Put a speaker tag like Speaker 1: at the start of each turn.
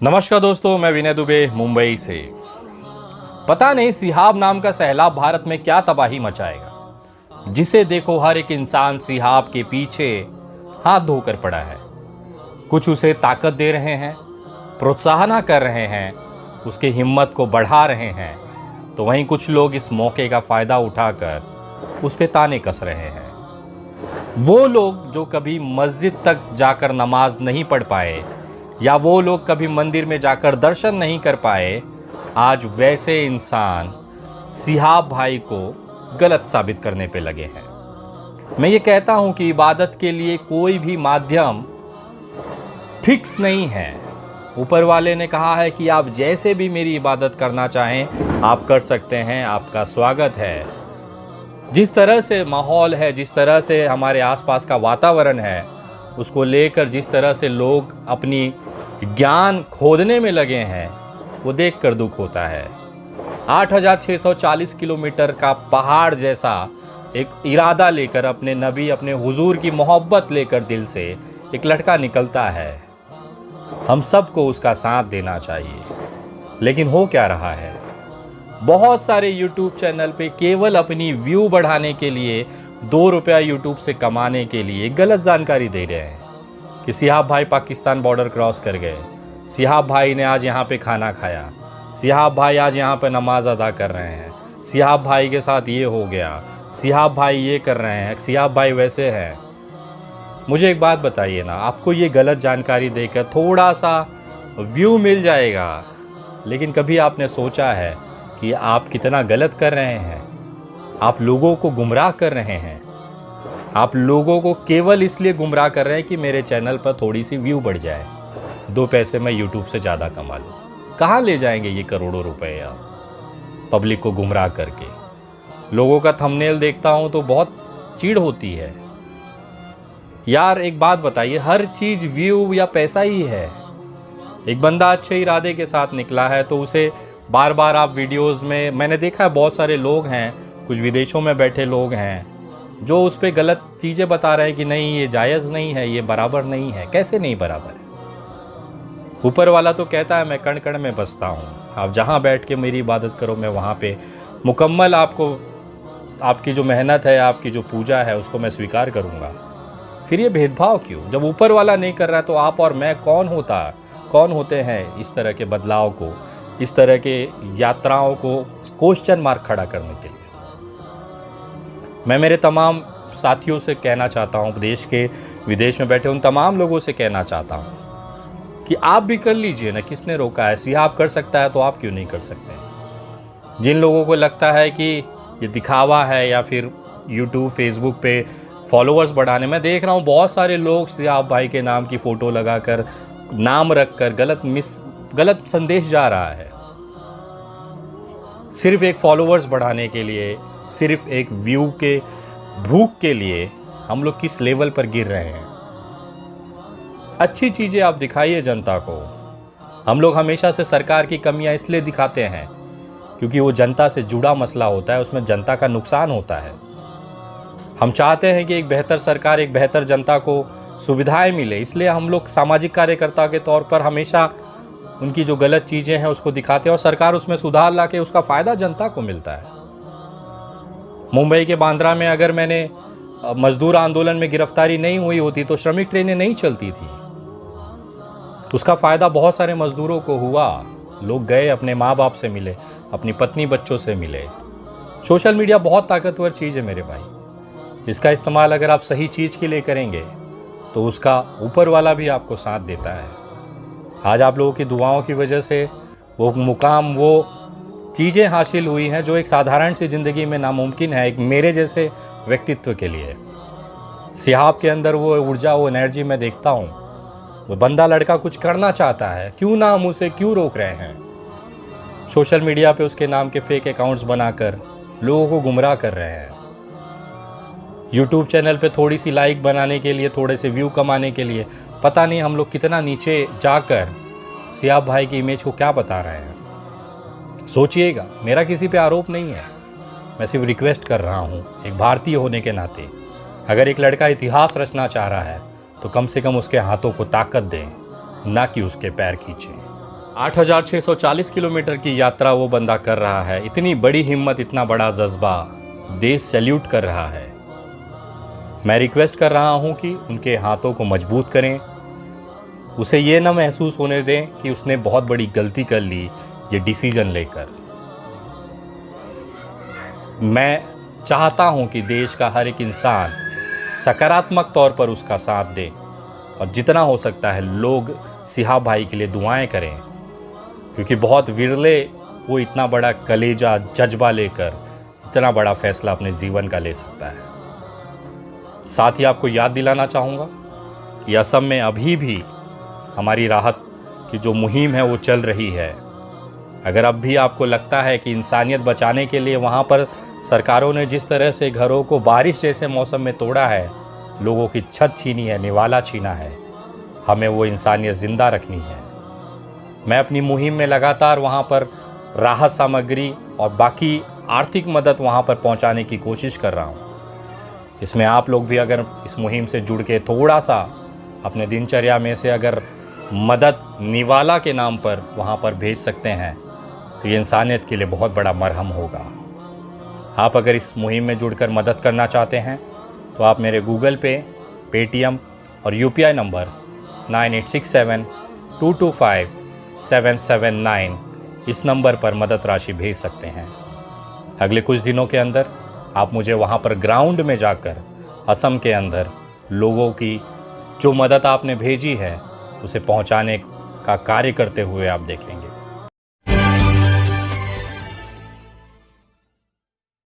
Speaker 1: नमस्कार दोस्तों, मैं विनय दुबे मुंबई से। पता नहीं सिहाब नाम का सैलाब भारत में क्या तबाही मचाएगा। जिसे देखो हर एक इंसान सिहाब के पीछे हाथ धोकर पड़ा है। कुछ उसे ताकत दे रहे हैं, प्रोत्साहन कर रहे हैं, उसकी हिम्मत को बढ़ा रहे हैं, तो वहीं कुछ लोग इस मौके का फायदा उठाकर उस पे ताने कस रहे हैं। वो लोग जो कभी मस्जिद तक जाकर नमाज नहीं पढ़ पाए या वो लोग कभी मंदिर में जाकर दर्शन नहीं कर पाए, आज वैसे इंसान सिहाब भाई को गलत साबित करने पे लगे हैं। मैं ये कहता हूं कि इबादत के लिए कोई भी माध्यम फिक्स नहीं है। ऊपर वाले ने कहा है कि आप जैसे भी मेरी इबादत करना चाहें आप कर सकते हैं, आपका स्वागत है। जिस तरह से माहौल है, जिस तरह से हमारे आसपास का वातावरण है, उसको लेकर जिस तरह से लोग अपनी ज्ञान खोदने में लगे हैं, वो देखकर दुख होता है। 8640 किलोमीटर का पहाड़ जैसा एक इरादा लेकर, अपने नबी, अपने हुजूर की मोहब्बत लेकर दिल से एक लड़का निकलता है। हम सबको उसका साथ देना चाहिए। लेकिन हो क्या रहा है, बहुत सारे यूट्यूब चैनल पे केवल अपनी व्यू बढ़ाने के लिए, 2 रुपया यूट्यूब से कमाने के लिए गलत जानकारी दे रहे हैं कि सिहाब भाई पाकिस्तान बॉर्डर क्रॉस कर गए, सिहाब भाई ने आज यहाँ पे खाना खाया, सिहाब भाई आज यहाँ पे नमाज अदा कर रहे हैं, सिहाब भाई के साथ ये हो गया, सिहाब भाई ये कर रहे हैं, सिहाब भाई वैसे हैं। मुझे एक बात बताइए ना, आपको ये गलत जानकारी देकर थोड़ा सा व्यू मिल जाएगा, लेकिन कभी आपने सोचा है कि आप कितना गलत कर रहे हैं? आप लोगों को गुमराह कर रहे हैं। आप लोगों को केवल इसलिए गुमराह कर रहे हैं कि मेरे चैनल पर थोड़ी सी व्यू बढ़ जाए, 2 पैसे मैं यूट्यूब से ज़्यादा कमा लूँ। कहाँ ले जाएंगे ये करोड़ों रुपए आप पब्लिक को गुमराह करके? लोगों का थंबनेल देखता हूँ तो बहुत चिढ़ होती है। यार एक बात बताइए, हर चीज़ व्यू या पैसा ही है? एक बंदा अच्छे इरादे के साथ निकला है तो उसे बार बार आप वीडियोस में, मैंने देखा है बहुत सारे लोग हैं, कुछ विदेशों में बैठे लोग हैं जो उस पर गलत चीज़ें बता रहे हैं कि नहीं ये जायज़ नहीं है, ये बराबर नहीं है। कैसे नहीं बराबर है? ऊपर वाला तो कहता है मैं कण कण में बसता हूँ, आप जहाँ बैठ के मेरी इबादत करो मैं वहाँ पे मुकम्मल आपको, आपकी जो मेहनत है, आपकी जो पूजा है उसको मैं स्वीकार करूँगा। फिर ये भेदभाव क्यों? जब ऊपर वाला नहीं कर रहा है तो आप और मैं कौन होते हैं इस तरह के बदलाव को, इस तरह के यात्राओं को क्वेश्चन मार्क खड़ा करने के लिए? मैं मेरे तमाम साथियों से कहना चाहता हूँ, देश के विदेश में बैठे उन तमाम लोगों से कहना चाहता हूँ कि आप भी कर लीजिए ना, किसने रोका है? सिहाब कर सकता है तो आप क्यों नहीं कर सकते? जिन लोगों को लगता है कि ये दिखावा है या फिर यूट्यूब फेसबुक पे फॉलोअर्स बढ़ाने, मैं देख रहा हूँ बहुत सारे लोग सिहाब भाई के नाम की फ़ोटो लगाकर, नाम रखकर गलत संदेश जा रहा है। सिर्फ एक फॉलोअर्स बढ़ाने के लिए, सिर्फ एक व्यू के भूख के लिए हम लोग किस लेवल पर गिर रहे हैं? अच्छी चीज़ें आप दिखाइए जनता को। हम लोग हमेशा से सरकार की कमियां इसलिए दिखाते हैं क्योंकि वो जनता से जुड़ा मसला होता है, उसमें जनता का नुकसान होता है। हम चाहते हैं कि एक बेहतर सरकार, एक बेहतर जनता को सुविधाएं मिले, इसलिए हम लोग सामाजिक कार्यकर्ता के तौर पर हमेशा उनकी जो गलत चीज़ें हैं उसको दिखाते हैं और सरकार उसमें सुधार ला के उसका फ़ायदा जनता को मिलता है। मुंबई के बांद्रा में अगर मैंने मजदूर आंदोलन में गिरफ्तारी नहीं हुई होती तो श्रमिक ट्रेनें नहीं चलती थी। उसका फ़ायदा बहुत सारे मजदूरों को हुआ। लोग गए, अपने माँ बाप से मिले, अपनी पत्नी बच्चों से मिले। सोशल मीडिया बहुत ताकतवर चीज़ है मेरे भाई। इसका इस्तेमाल अगर आप सही चीज़ के लिए करेंगे तो उसका ऊपर वाला भी आपको साथ देता है। आज आप लोगों की दुआओं की वजह से वो मुकाम, वो चीज़ें हासिल हुई हैं जो एक साधारण सी ज़िंदगी में नामुमकिन है एक मेरे जैसे व्यक्तित्व के लिए। सिहाब के अंदर वो ऊर्जा, वो एनर्जी मैं देखता हूँ। वो बंदा लड़का कुछ करना चाहता है, क्यों ना हम उसे क्यों रोक रहे हैं? सोशल मीडिया पे उसके नाम के फेक अकाउंट्स बनाकर लोगों को गुमराह कर रहे हैं। यूट्यूब चैनल पे थोड़ी सी लाइक बनाने के लिए, थोड़े से व्यू कमाने के लिए, पता नहीं हम लोग कितना नीचे जाकर सिहाब भाई की इमेज को क्या बता रहे हैं। सोचिएगा, मेरा किसी पे आरोप नहीं है, मैं सिर्फ रिक्वेस्ट कर रहा हूँ एक भारतीय होने के नाते। अगर एक लड़का इतिहास रचना चाह रहा है तो कम से कम उसके हाथों को ताकत दें, ना कि उसके पैर खींचें। 8,640 किलोमीटर की यात्रा वो बंदा कर रहा है। इतनी बड़ी हिम्मत, इतना बड़ा जज्बा, देश सैल्यूट कर रहा है। मैं रिक्वेस्ट कर रहा हूं कि उनके हाथों को मजबूत करें, उसे ये ना महसूस होने दें कि उसने बहुत बड़ी गलती कर ली ये डिसीजन लेकर। मैं चाहता हूं कि देश का हर एक इंसान सकारात्मक तौर पर उसका साथ दे और जितना हो सकता है लोग सिहा भाई के लिए दुआएं करें, क्योंकि बहुत विरले वो इतना बड़ा कलेजा जज्बा लेकर इतना बड़ा फैसला अपने जीवन का ले सकता है। साथ ही आपको याद दिलाना चाहूँगा कि असम में अभी भी हमारी राहत की जो मुहिम है वो चल रही है। अगर अब भी आपको लगता है कि इंसानियत बचाने के लिए वहाँ पर सरकारों ने जिस तरह से घरों को बारिश जैसे मौसम में तोड़ा है, लोगों की छत छीनी है, निवाला छीना है, हमें वो इंसानियत ज़िंदा रखनी है। मैं अपनी मुहिम में लगातार वहाँ पर राहत सामग्री और बाकी आर्थिक मदद वहाँ पर पहुँचाने की कोशिश कर रहा हूँ। इसमें आप लोग भी अगर इस मुहिम से जुड़ के थोड़ा सा अपने दिनचर्या में से अगर मदद निवाला के नाम पर वहाँ पर भेज सकते हैं तो ये इंसानियत के लिए बहुत बड़ा मरहम होगा। आप अगर इस मुहिम में जुड़कर मदद करना चाहते हैं तो आप मेरे गूगल पे, पेटीएम और यूपीआई नंबर 9867225779 इस नंबर पर मदद राशि भेज सकते हैं। अगले कुछ दिनों के अंदर आप मुझे वहाँ पर ग्राउंड में जाकर असम के अंदर लोगों की जो मदद आपने भेजी है उसे पहुँचाने का कार्य करते हुए आप देखेंगे।